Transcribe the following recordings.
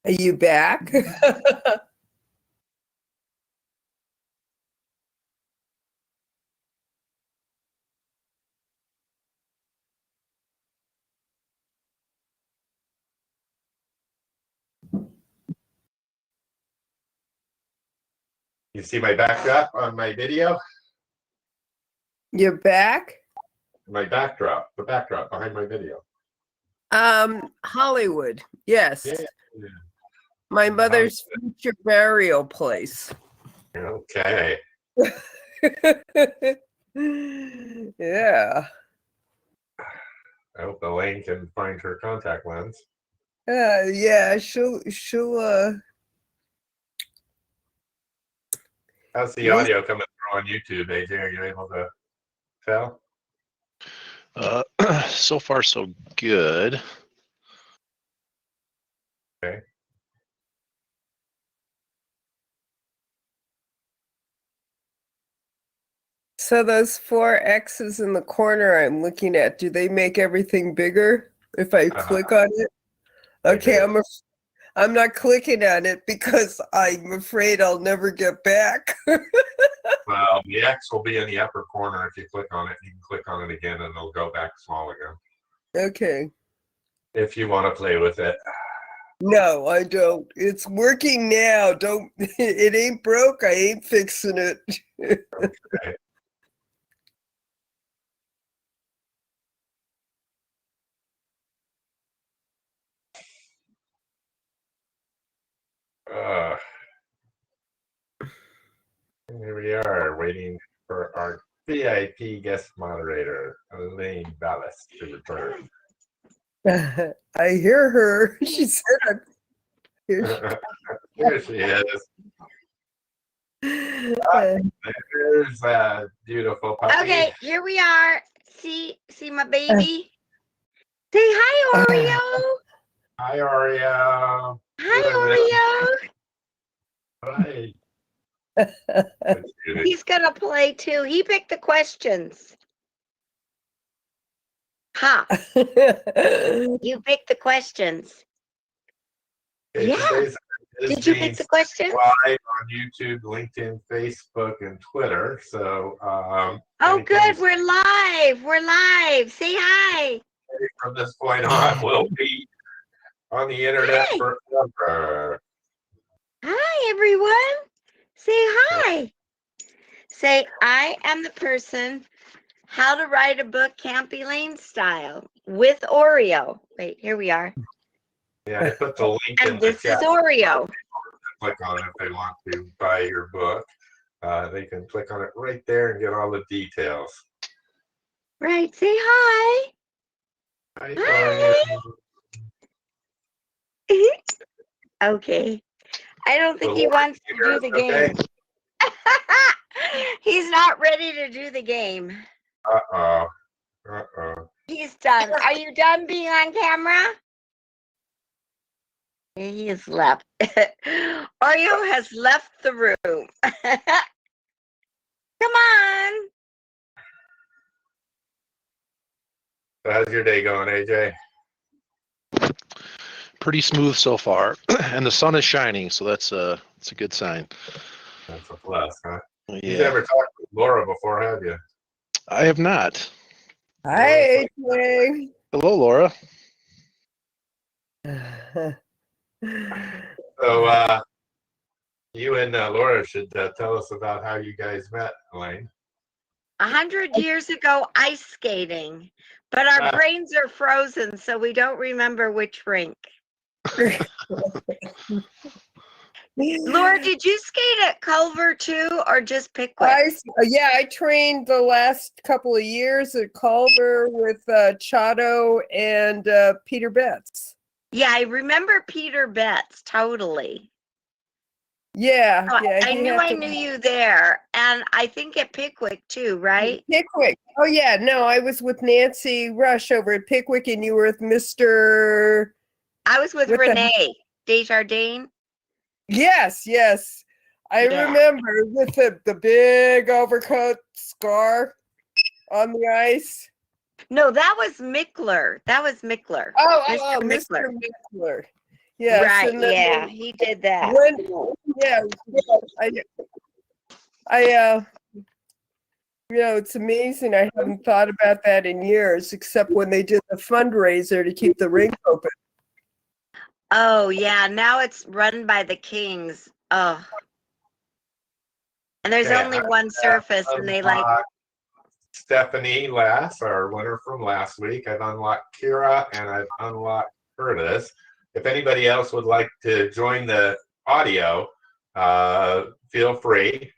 Are you back? You see my backdrop on my video? You're back? My backdrop, the backdrop behind my video. Hollywood, yes. Yeah. My mother's future burial place. Okay. Yeah. I hope Elaine can find her contact lens. Yeah, she'll How's the audio coming through on YouTube, AJ? Are you able to tell? So far, so good. Okay. So those 4 X's in the corner I'm looking at, do they make everything bigger if I click on it? Okay, I'm not clicking on it because I'm afraid I'll never get back. Well, the X will be in the upper corner. If you click on it, you can click on it again and it'll go back small again. Okay. If you want to play with it. No, I don't. It's working now. Don't. It ain't broke. I ain't fixing it. Okay. Here we are, waiting for our VIP guest moderator, Elaine Ballas, to return. I hear her. She said, Here she is. There's a beautiful puppy. Okay, here we are. See my baby. Say hi, Oreo. Hi, Oreo. Hi, Hi. Oreo. He's gonna play too. He picked the questions. Ha! You picked the questions. Okay, Yeah. Did you pick the questions? Live on YouTube, LinkedIn, Facebook, and Twitter. So, oh, good. We're live. We're live. Say hi. From this point on, we'll be on the internet Hi. forever. Hi, everyone. Say hi. Say, I am the person. How to write a book, Campy Lane style, with Oreo. Wait, here we are. Yeah, I put the link in And the this is chat. Oreo. Click on it if they want to buy your book. They can click on it right there and get all the details. Right. Say hi. Hi. Okay. I don't think he wants to do the game. He's not ready to do the game. Uh-oh. He's done. Are you done being on camera? He has left. Oreo has left the room. Come on. So how's your day going, AJ? Pretty smooth so far, and the sun is shining, so that's a good sign. That's a plus, huh? Yeah. You've never talked with Laura before, have you? I have not. Hi, AJ. Hello, Laura. So you and Laura should tell us about how you guys met, Elaine. 100 years ago, ice skating, but our brains are frozen, so we don't remember which rink. Laura, did you skate at Culver too, or just Pickwick? I trained the last couple of years at Culver with Chato and Peter Betts. Yeah, I remember Peter Betts, totally. Yeah, I knew you there, and I think at Pickwick too, right? Pickwick. Oh yeah, no, I was with Nancy Rush over at Pickwick, and you were with Mr. I was with Renee Desjardins. Yes. I remember with the big overcoat scar on the ice. No, that was Mickler. That was Mickler. Oh, Mr. Mickler. Mr. Mickler. Yes. Right, And then yeah, he did that. yeah, it's amazing. I haven't thought about that in years, except when they did the fundraiser to keep the rink open. Oh, yeah, now it's run by the Kings. Oh. And there's Okay, only one surface, and they like. Stephanie Lass, our winner from last week. I've unlocked Kira and I've unlocked Curtis. If anybody else would like to join the audio, feel free.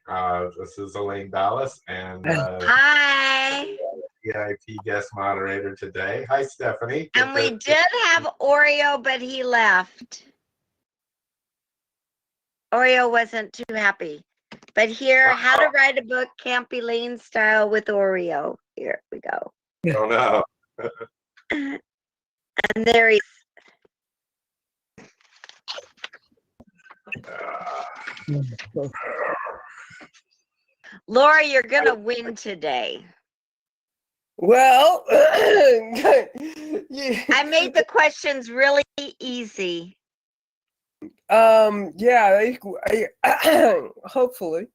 This is Elaine Ballas and Hi. VIP guest moderator today. Hi, Stephanie. And we did have Oreo, but he left. Oreo wasn't too happy. But here, how to write a book, Campy Lane style with Oreo. Here we go. Oh no. And there he Laura, you're going to win today. Well, I made the questions really easy. yeah, I hopefully.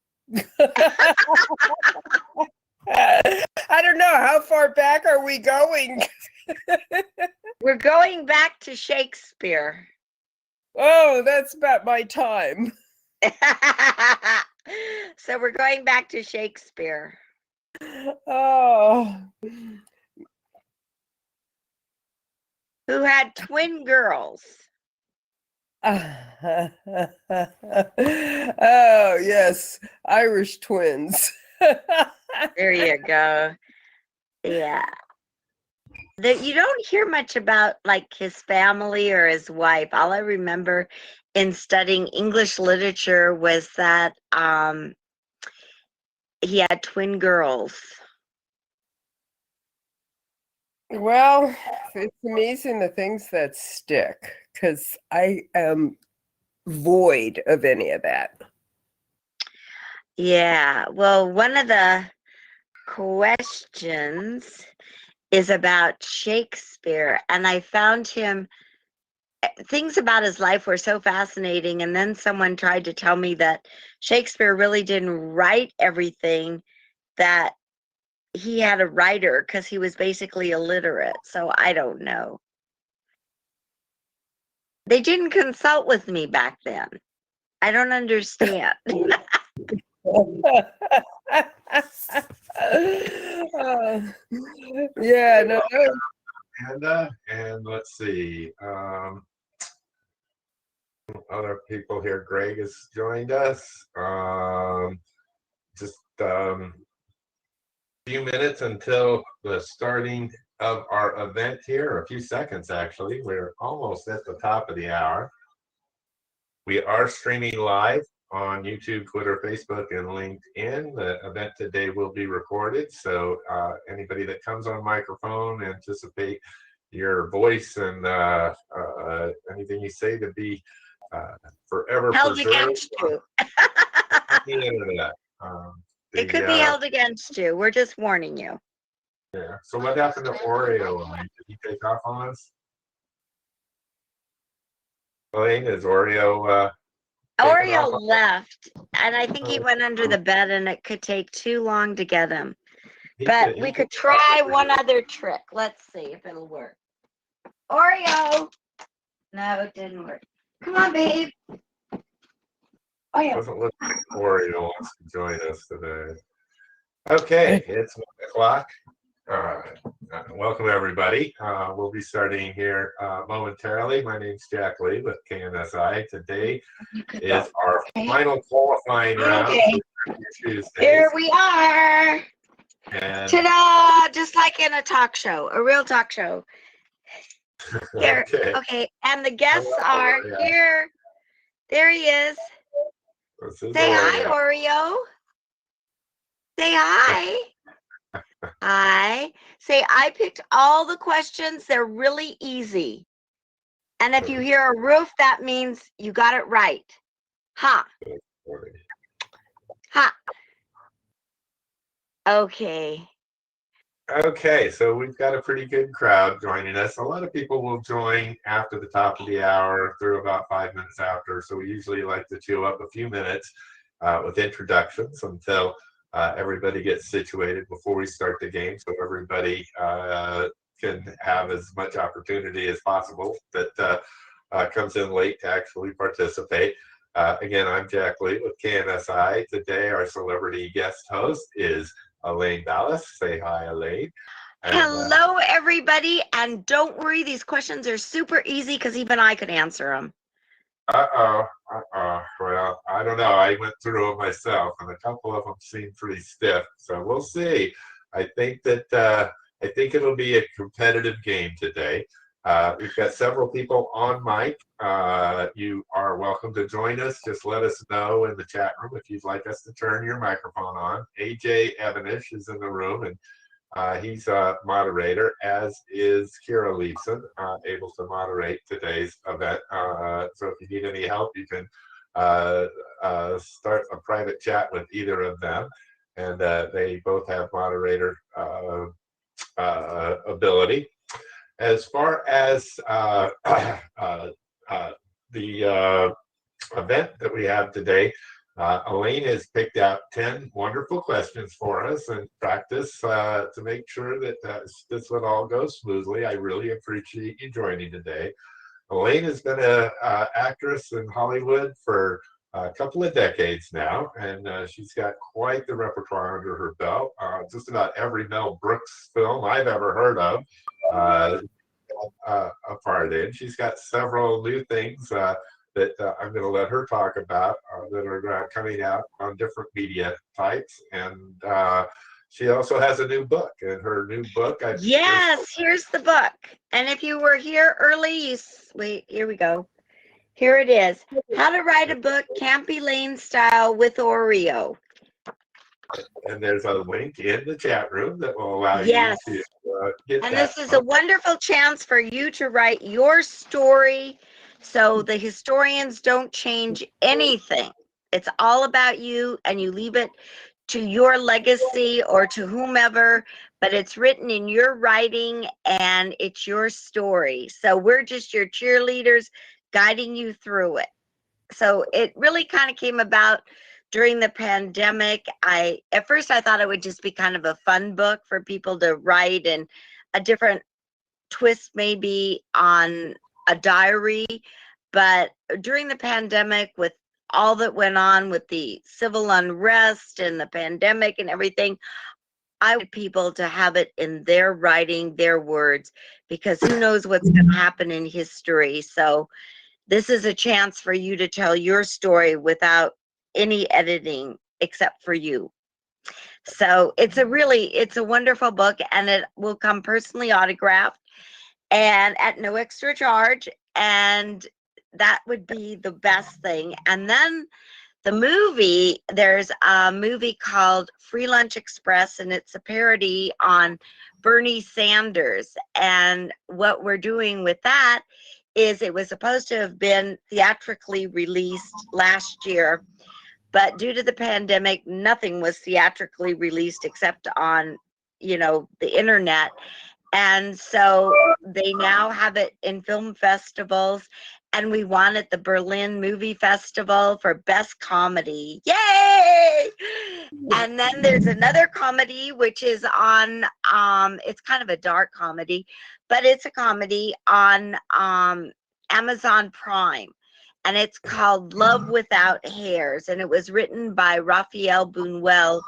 I don't know. How far back are we going? We're going back to Shakespeare. Oh, that's about my time. So we're going back to Shakespeare. Oh. Who had twin girls. Oh, yes. Irish twins. There you go. Yeah. You don't hear much about like his family or his wife. All I remember in studying English literature was that he had twin girls. Well, it's amazing the things that stick, because I am void of any of that. Yeah. Well, one of the questions is about Shakespeare, and I found things about his life were so fascinating, and then someone tried to tell me that Shakespeare really didn't write everything, that he had a writer because he was basically illiterate. So I don't know. They didn't consult with me back then. I don't understand. Yeah, no. Amanda, and let's see. Other people here. Greg has joined us. Just few minutes until the starting of our event here, a few seconds actually. We're almost at the top of the hour. We are streaming live on YouTube, Twitter, Facebook, and LinkedIn. The event today will be recorded, so anybody that comes on microphone, anticipate your voice and anything you say to be forever held preserved against you. on the internet. It could be held against you. We're just warning you. Yeah. So what happened to Oreo, Elaine? Did he take off on us? Elaine, is Oreo Oreo left, and I think he went under the bed, and it could take too long to get him. But we could try one other trick. Let's see if it'll work. Oreo. No, it didn't work. Come on, babe. Oreo. Doesn't look like Oreo wants to join us today. Okay, it's 1 o'clock. Welcome everybody. We'll be starting here momentarily. My name's Jack Lee with KNSI. Today is our final qualifying round. Okay. Here we are. And Ta-da! Just like in a talk show, a real talk show. There. Okay. And the guests are here. There he is. Say hi, Oreo. Say hi. Hi. Say, I picked all the questions. They're really easy. And if you hear a roof, that means you got it right. Ha. Ha. Okay. Okay, so we've got a pretty good crowd joining us. A lot of people will join after the top of the hour through about 5 minutes after. So we usually like to chew up a few minutes with introductions until everybody gets situated before we start the game, so everybody can have as much opportunity as possible that comes in late to actually participate. Again, I'm Jack Lee with KNSI. Today, our celebrity guest host is Elaine Dallas. Say hi, Elaine. And, Hello, everybody. And don't worry, these questions are super easy because even I could answer them. Well, I don't know. I went through them myself, and a couple of them seem pretty stiff. So we'll see. I think it'll be a competitive game today. We've got several people on mic. You are welcome to join us. Just let us know in the chat room if you'd like us to turn your microphone on. AJ Evanish is in the room, and he's a moderator, as is Kira Leeson, able to moderate today's event. So if you need any help, you can start a private chat with either of them, and they both have moderator ability. As far as the event that we have today, Elaine has picked out 10 wonderful questions for us and practice to make sure that this would all go smoothly. I really appreciate you joining today. Elaine has been an actress in Hollywood for a couple of decades now, and she's got quite the repertoire under her belt. Just about every Mel Brooks film I've ever heard of a part in. She's got several new things that I'm going to let her talk about that are coming out on different media types. And she also has a new book, and her new book. Yes, here's the book. And if you were here early, wait, here we go. Here it is. How to Write a Book Campy Lane Style with Oreo. And there's a link in the chat room that will allow you to get and that. This is a wonderful chance for you to write your story so the historians don't change anything. It's all about you, and you leave it to your legacy or to whomever, but it's written in your writing and it's your story. So we're just your cheerleaders guiding you through it. So it really kind of came about during the pandemic. At first I thought it would just be kind of a fun book for people to write, and a different twist maybe on a diary. But during the pandemic, with all that went on with the civil unrest and the pandemic and everything, I want people to have it in their writing, their words, because who knows what's going to happen in history. So this is a chance for you to tell your story without any editing except for you. So it's a wonderful book, and it will come personally autographed and at no extra charge. And that would be the best thing. And then the movie, there's a movie called Free Lunch Express, and it's a parody on Bernie Sanders. And what we're doing with that is it was supposed to have been theatrically released last year, but due to the pandemic, nothing was theatrically released except on, the internet. And so they now have it in film festivals, and we won at the Berlin Movie Festival for Best Comedy. Yay! And then there's another comedy, which is on, it's kind of a dark comedy, but it's a comedy on Amazon Prime. And it's called Love Without Hairs. And it was written by Raphael Buñuel,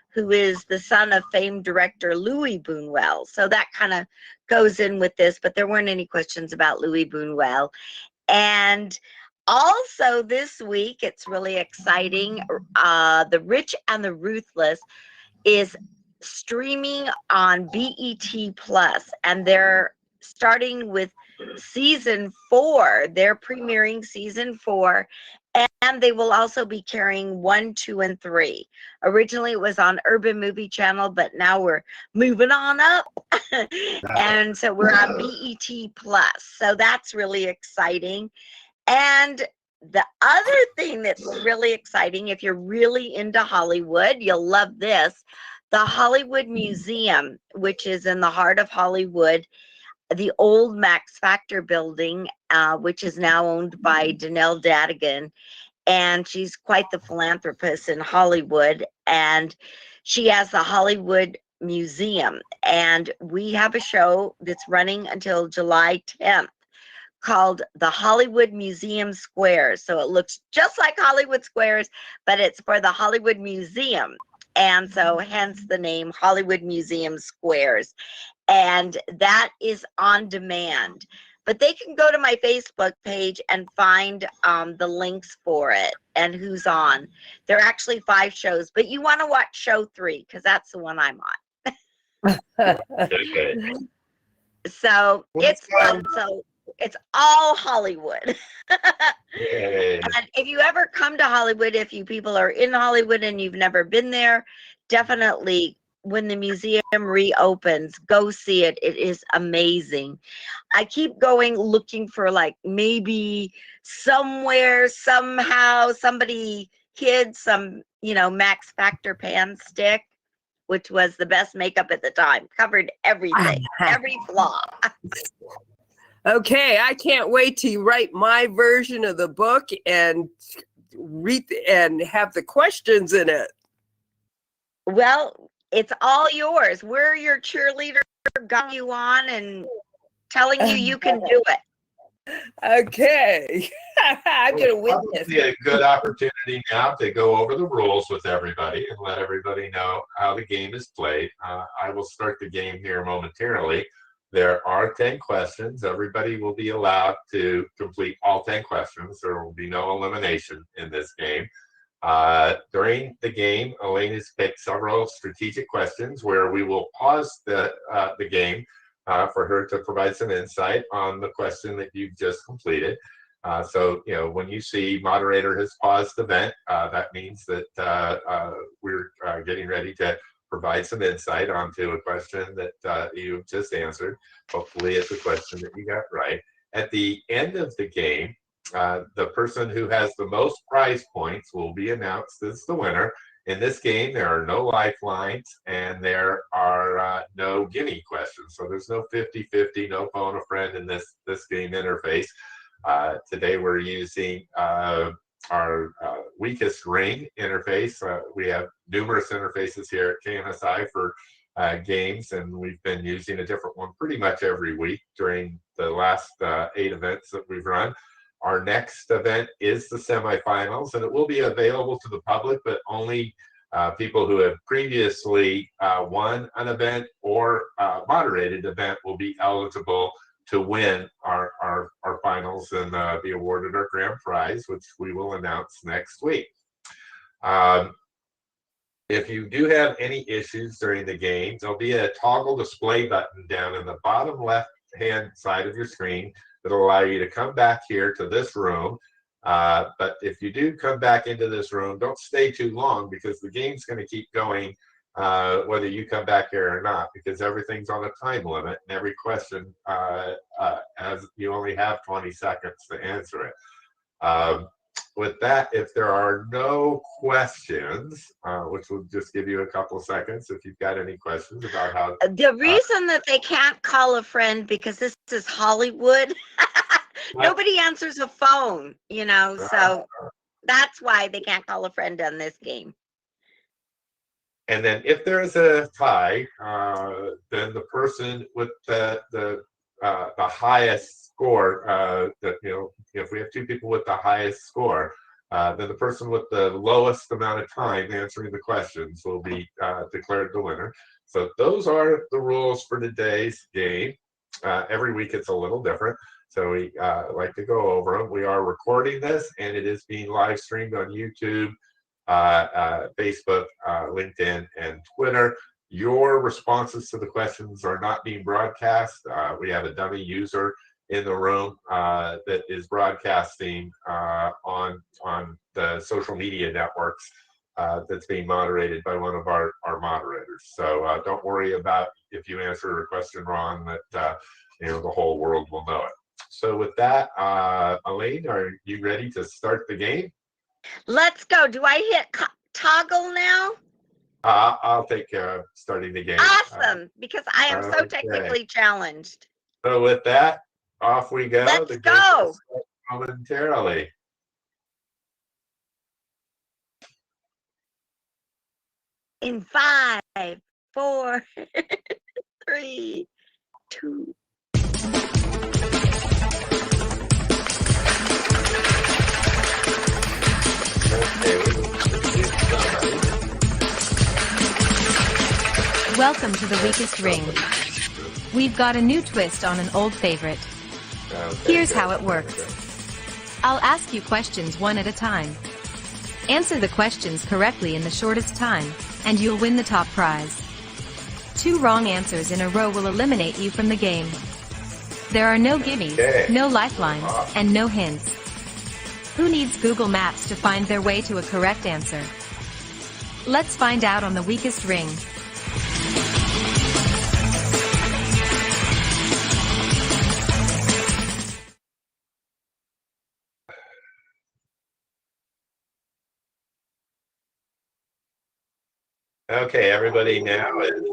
who is the son of famed director Louis Buñuel. So that kind of goes in with this, but there weren't any questions about Louis Buñuel. And also this week, it's really exciting. The Rich and the Ruthless is streaming on BET Plus, and they're starting with season 4. They're premiering season 4, and they will also be carrying 1, 2, and 3. Originally it was on Urban Movie Channel, but now we're moving on up. And so we're on BET Plus. So that's really exciting. And the other thing that's really exciting, if you're really into Hollywood, you'll love this. the Hollywood Museum, which is in the heart of Hollywood, the old Max Factor building, which is now owned by Danelle Dadigan. And she's quite the philanthropist in Hollywood. And she has the Hollywood Museum. And we have a show that's running until July 10th called the Hollywood Museum Squares. So it looks just like Hollywood Squares, but it's for the Hollywood Museum. And so hence the name Hollywood Museum Squares. And that is on demand. But they can go to my Facebook page and find the links for it and who's on. There are actually 5 shows, but you want to watch show 3 because that's the one I'm on. Okay. So it's fun. So it's all Hollywood. Yay. And if you ever come to Hollywood, if you people are in Hollywood and you've never been there, definitely when the museum reopens, go see it. It is amazing. I keep going looking for like maybe somewhere, somehow, somebody hid some, Max Factor pan stick, which was the best makeup at the time. Covered everything, every flaw. Okay, I can't wait to write my version of the book and read and have the questions in it. Well, it's all yours. We're your cheerleader, got you on and telling you can do it. Okay. I'm going to win Probably this. a good opportunity now to go over the rules with everybody and let everybody know how the game is played. I will start the game here momentarily. There are 10 questions. Everybody will be allowed to complete all 10 questions. There will be no elimination in this game. During the game, Elaine has picked several strategic questions where we will pause the game for her to provide some insight on the question that you've just completed. So, when you see moderator has paused the event, that means that we're getting ready to provide some insight onto a question that you've just answered. Hopefully it's a question that you got right. At the end of the game, the person who has the most prize points will be announced as the winner. In this game, there are no lifelines and there are no gimme questions. So there's no 50-50, no phone a friend in this game interface. Today we're using our weakest ring interface. We have numerous interfaces here at KNSI for games, and we've been using a different one pretty much every week during the last 8 events that we've run. Our next event is the semifinals, and it will be available to the public, but only people who have previously won an event or moderated event will be eligible to win our finals and be awarded our grand prize, which we will announce next week. If you do have any issues during the game, there'll be a toggle display button down in the bottom left-hand side of your screen that'll allow you to come back here to this room. But if you do come back into this room, don't stay too long because the game's going to keep going whether you come back here or not, because everything's on a time limit and every question as you only have 20 seconds to answer it. With that, if there are no questions, which will just give you a couple of seconds if you've got any questions about how the reason that they can't call a friend, because this is Hollywood. Nobody answers a phone, so that's why they can't call a friend on this game. And then if there is a tie, then the person with the highest score, if we have 2 people with the highest score, then the person with the lowest amount of time answering the questions will be declared the winner. So those are the rules for today's game. Every week it's a little different, so we like to go over them. We are recording this, and it is being live streamed on YouTube, Facebook, LinkedIn, and Twitter. Your responses to the questions are not being broadcast. We have a dummy user in the room that is broadcasting on the social media networks that's being moderated by one of our moderators. So don't worry about if you answer a question wrong, that the whole world will know it. So with that, Elaine, are you ready to start the game? Let's go. Do I hit toggle now? I'll take care of starting the game. Awesome, because I am so Okay. technically challenged. So with that, off we go. Let's The game go. will start momentarily. In 5, 4, 3, 2. Okay, we will introduce somebody. Welcome to the weakest ring. We've got a new twist on an old favorite. Okay, Here's good. how it works. I'll ask you questions one at a time. Answer the questions correctly in the shortest time, and you'll win the top prize. 2 wrong answers in a row will eliminate you from the game. There are no gimmies, Okay. no lifelines, and no hints. Who needs Google Maps to find their way to a correct answer? Let's find out on the weakest ring. Okay, everybody now has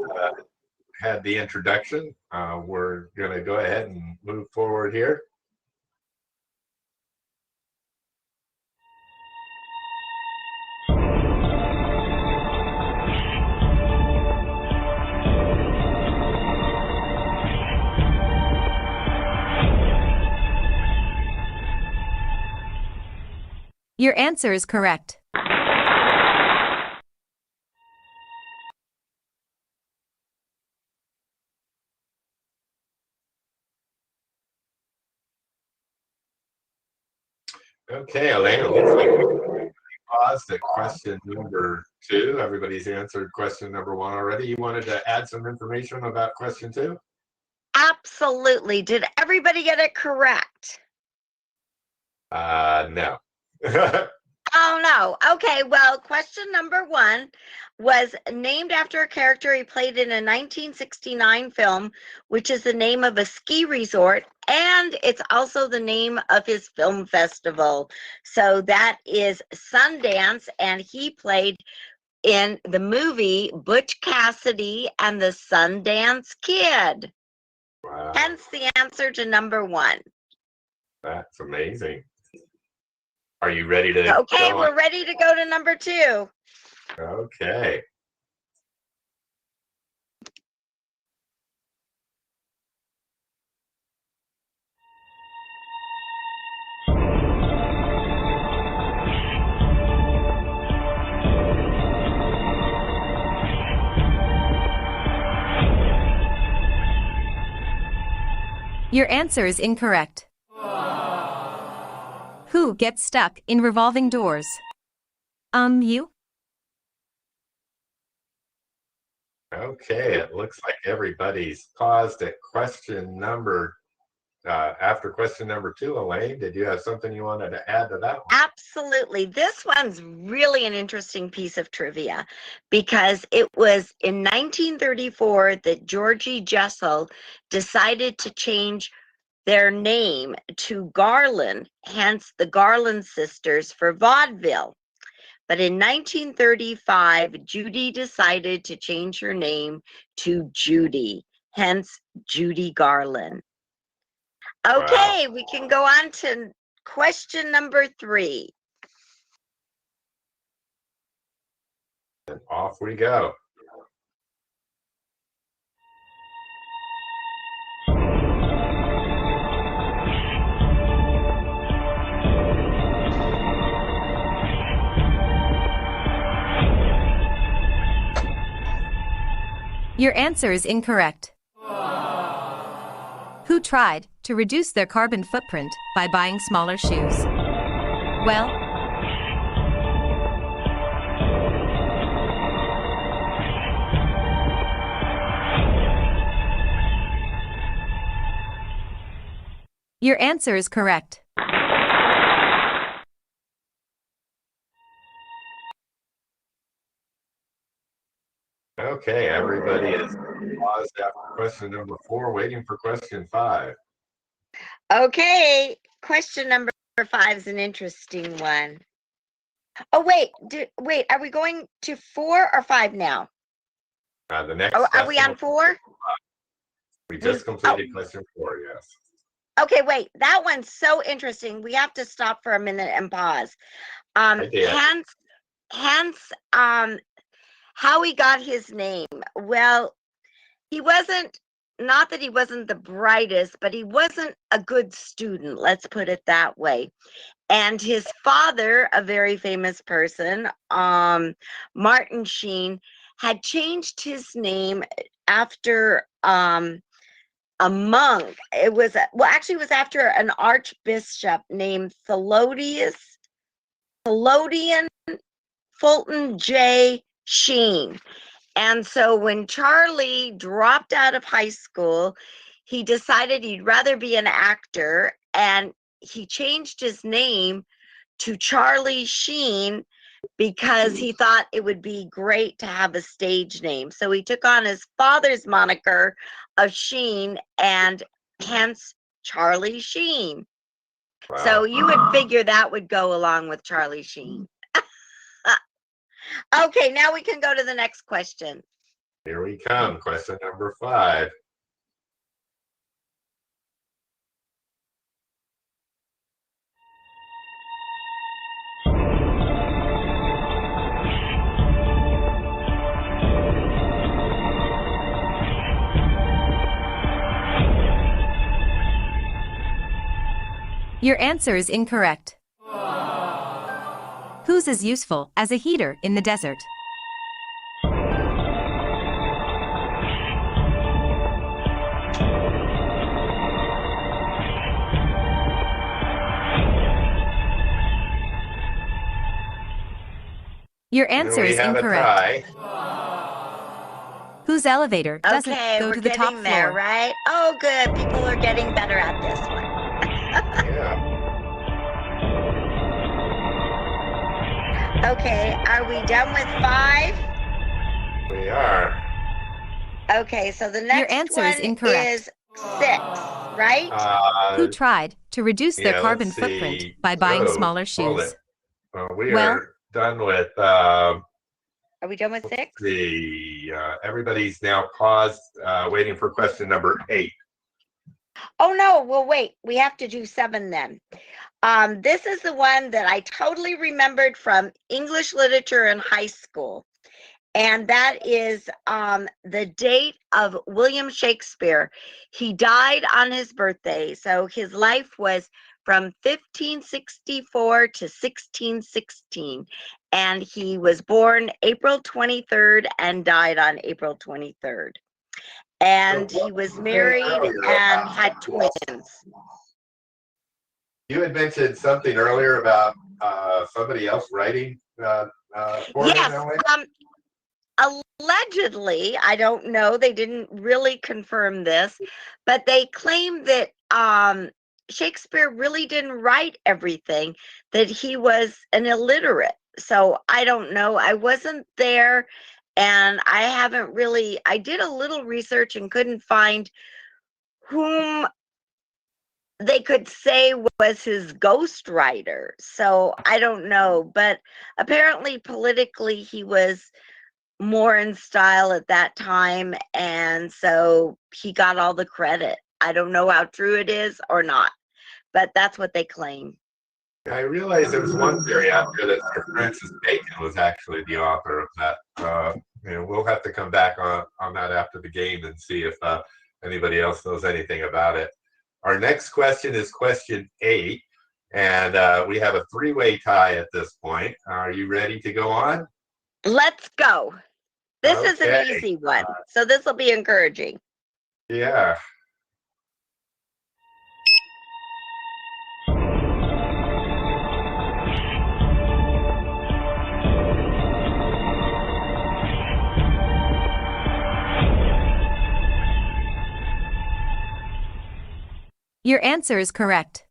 had the introduction. We're going to go ahead and move forward here. Your answer is correct. Okay, Elaine, it looks like we paused at question number 2. Everybody's answered question number 1 already. You wanted to add some information about question 2? Absolutely. Did everybody get it correct? No. Oh, no. Okay, well, question number 1 was named after a character he played in a 1969 film, which is the name of a ski resort, and it's also the name of his film festival. So that is Sundance, and he played in the movie Butch Cassidy and the Sundance Kid. Wow, Hence the answer to number 1. that's amazing. Are you ready to Okay, go we're on? ready to go to number 2. Okay. Your answer is incorrect. Who gets stuck in revolving doors? You? Okay, it looks like everybody's paused at question number, after question number 2. Elaine, did you have something you wanted to add to that one? Absolutely. This one's really an interesting piece of trivia because it was in 1934 that Georgie Jessel decided to change their name to Garland, hence the Garland sisters for vaudeville. But in 1935, Judy decided to change her name to Judy, hence Judy Garland. Okay, we can go on to question number 3. And off we go. Your answer is incorrect. Who tried to reduce their carbon footprint by buying smaller shoes? Well, your answer is correct. Okay, everybody is paused after question number 4, waiting for question 5. Okay, question number 5 is an interesting one. Oh, wait, are we going to 4 or 5 now? The next Are we question on 4? we just completed question 4, yes. Okay, wait, that one's so interesting. We have to stop for a minute and pause. I did. Hence, how he got his name. Well, he wasn't, not that he wasn't the brightest, but he wasn't a good student, let's put it that way. And his father, a very famous person, Martin Sheen, had changed his name after a monk. It was actually it was after an archbishop named Thelodian Fulton J. Sheen. And so when Charlie dropped out of high school, he decided he'd rather be an actor, and he changed his name to Charlie Sheen because he thought it would be great to have a stage name. So he took on his father's moniker of Sheen, and hence Charlie Sheen. Wow. So you would figure that would go along with Charlie Sheen. Okay, now we can go to the next question. Here we come. Question number 5. Your answer is incorrect. Whose is useful as a heater in the desert? Your answer is incorrect. Whose elevator doesn't go to the top floor? There, right? Oh, good. People are getting better at this one. Yeah. Okay, are we done with 5? We are. Okay, so the next Your answer one is incorrect. is 6, right? Who tried to reduce their carbon let's footprint see. by buying Whoa, smaller hold shoes? it. We Well- are done with Are we done with 6? everybody's now paused, waiting for question number 8. Oh no, well wait, we have to do 7 then. This is the one that I totally remembered from English literature in high school. And that is the date of William Shakespeare. He died on his birthday. So his life was from 1564 to 1616. And he was born April 23rd and died on April 23rd. And he was married and had twins. You had mentioned something earlier about somebody else writing for him that way? Allegedly, I don't know, they didn't really confirm this, but they claim that Shakespeare really didn't write everything, that he was an illiterate. So I don't know. I wasn't there, and I did a little research and couldn't find whom they could say was his ghostwriter. So I don't know, but apparently politically he was more in style at that time, and so he got all the credit. I don't know how true it is or not, but that's what they claim. I realize there's one theory out there that Sir Francis Bacon was actually the author of that. We'll have to come back on that after the game and see if anybody else knows anything about it. Our next question is question 8, and we have a 3-way tie at this point. Are you ready to go on? Let's go. This is an Okay. easy one, so this will be encouraging. Yeah. Your answer is correct.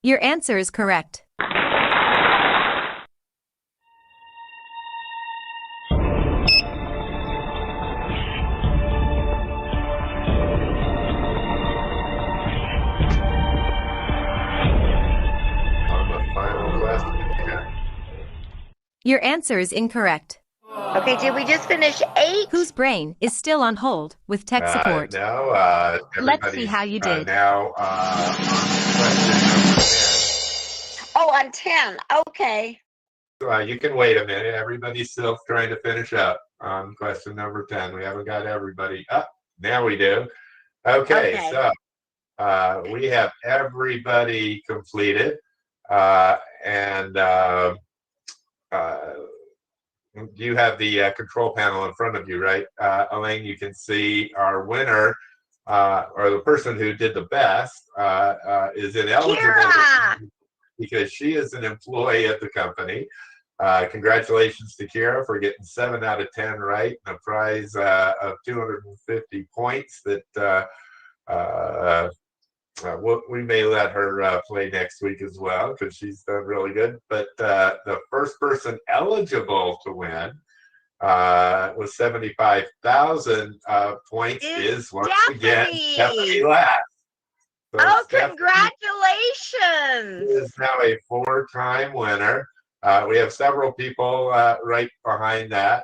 Your answer is correct. On the final question here. Your answer is incorrect. Okay, did we just finish 8? Whose brain is still on hold with tech support? No, Let's see how you did. now on question Oh, on 10. Okay. number 10. You can wait a minute. Everybody's still trying to finish up on question number 10. We haven't got everybody up. Now we do. Okay. So we have everybody completed. You have the control panel in front of you, right? Elaine, you can see our winner, or the person who did the best, is ineligible Kira! because she is an employee of the company. Congratulations to Kira for getting 7 out of 10 right, and a prize of 250 points that we may let her play next week as well, because she's done really good. But the first person eligible to win with 75,000 points is once again Stephanie Lass. So Oh, Stephanie congratulations! is now a 4-time winner. We have several people right behind that,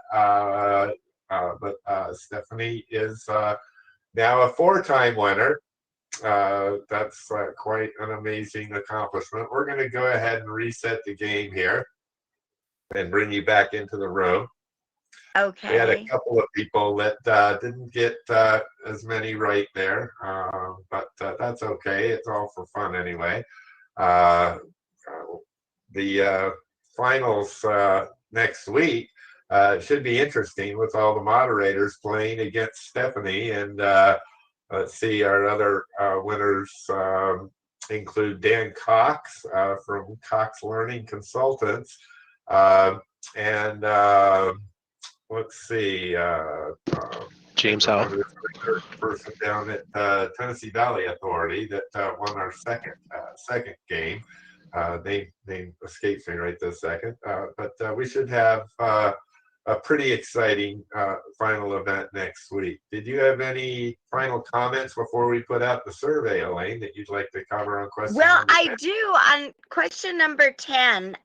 but Stephanie is now a 4-time winner. That's quite an amazing accomplishment. We're going to go ahead and reset the game here and bring you back into the room. Okay. We had a couple of people that didn't get as many right there, but that's okay. It's all for fun anyway. The finals next week should be interesting with all the moderators playing against Stephanie. And let's see, our other winners include Dan Cox from Cox Learning Consultants. And let's see, James Howe. the person down at Tennessee Valley Authority that won our second game. Name escapes me right this second, but we should have a pretty exciting final event next week. Did you have any final comments before we put out the survey, Elaine, that you'd like to cover on question number 10? I do. On question number 10,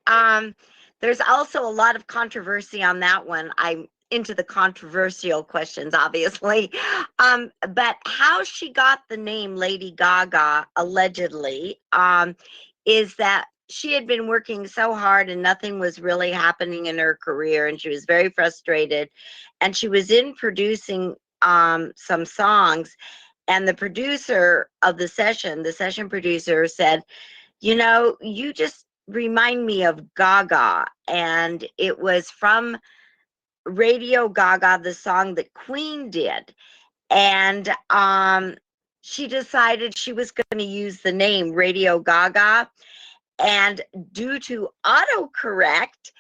there's also a lot of controversy on that one. I'm into the controversial questions, obviously. But how she got the name Lady Gaga, allegedly, is that she had been working so hard and nothing was really happening in her career, and she was very frustrated. And she was in producing some songs, and the producer of the session producer said, you know, you just remind me of Gaga. And it was from Radio Gaga, the song that Queen did. And she decided she was going to use the name Radio Gaga. And due to autocorrect,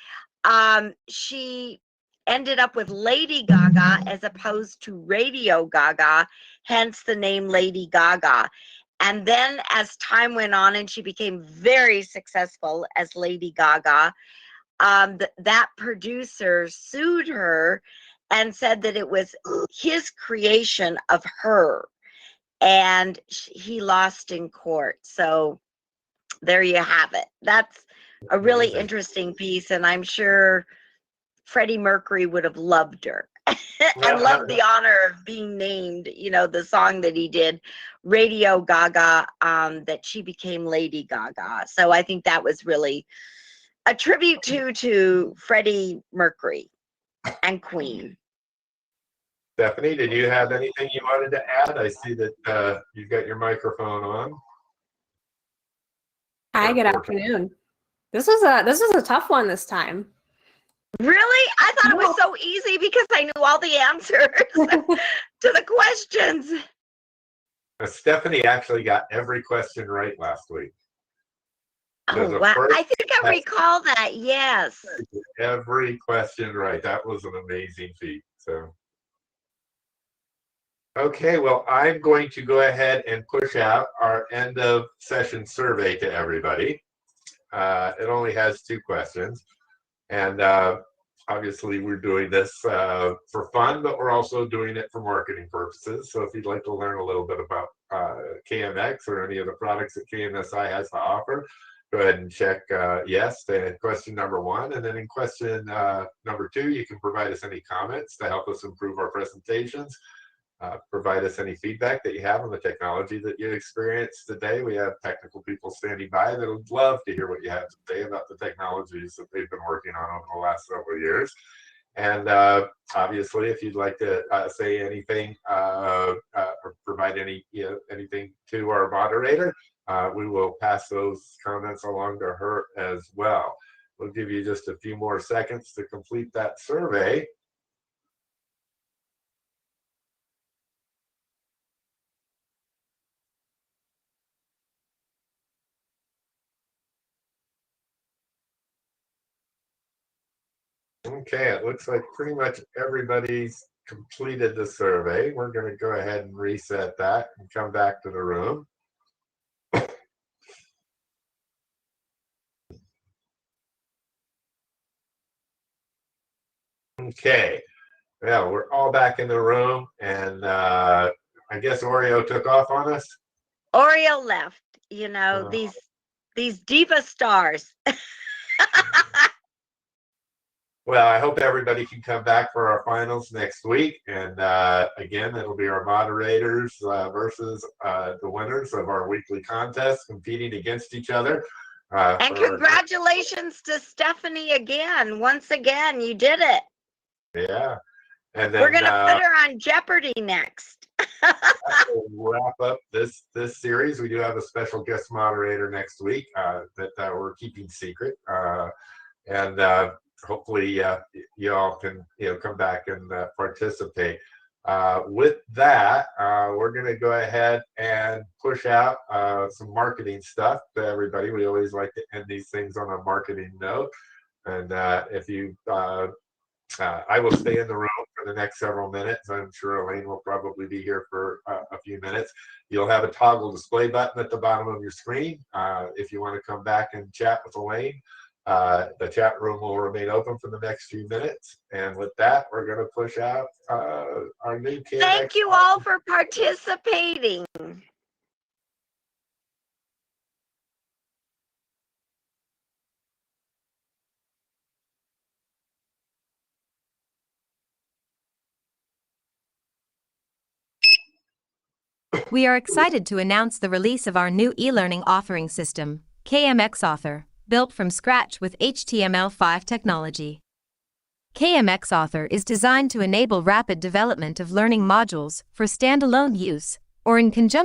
she ended up with Lady Gaga as opposed to Radio Gaga, hence the name Lady Gaga. And then as time went on and she became very successful as Lady Gaga, that producer sued her and said that it was his creation of her, and he lost in court. So there you have it. That's a really interesting piece, and I'm sure Freddie Mercury would have loved her and loved the honor of being named, you know, the song that he did, Radio Gaga, that she became Lady Gaga. So I think that was really a tribute to Freddie Mercury and Queen. Stephanie, did you have anything you wanted to add? I see that you've got your microphone on. Hi, good afternoon. This was a tough one this time. Really? I thought it was so easy because I knew all the answers to the questions. Stephanie actually got every question right last week. Oh, wow. I think I recall that, yes. Every question right. That was an amazing feat. So, Okay, well, I'm going to go ahead and push out our end of session survey to everybody. It only has 2 questions. And obviously, we're doing this for fun, but we're also doing it for marketing purposes. So if you'd like to learn a little bit about KMX or any of the products that KMSI has to offer, go ahead and check yes to question number 1. And then in question number 2, you can provide us any comments to help us improve our presentations. Provide us any feedback that you have on the technology that you experienced today. We have technical people standing by that would love to hear what you have to say about the technologies that they've been working on over the last several years. And obviously, if you'd like to say anything or provide anything to our moderator, we will pass those comments along to her as well. We'll give you just a few more seconds to complete that survey. Okay, it looks like pretty much everybody's completed the survey. We're going to go ahead and reset that and come back to the room. Okay, well, we're all back in the room, and I guess Oreo took off on us. Oreo left, you know, these diva stars. Well, I hope everybody can come back for our finals next week. And again, it'll be our moderators versus the winners of our weekly contest competing against each other. And congratulations to Stephanie again. Once again, you did it. Yeah. And then we're going to put her on Jeopardy next. We'll wrap up this series. We do have a special guest moderator next week that we're keeping secret. And hopefully you all can come back and participate. With that, we're going to go ahead and push out some marketing stuff to everybody. We always like to end these things on a marketing note. And if you, I will stay in the room for the next several minutes. I'm sure Elaine will probably be here for a few minutes. You'll have a toggle display button at the bottom of your screen if you want to come back and chat with Elaine. The chat room will remain open for the next few minutes. And with that, we're going to push out our new KMX. Thank you all for participating. We are excited to announce the release of our new e-learning authoring system, KMX Author, built from scratch with HTML5 technology. KMX Author is designed to enable rapid development of learning modules for standalone use or in conjunction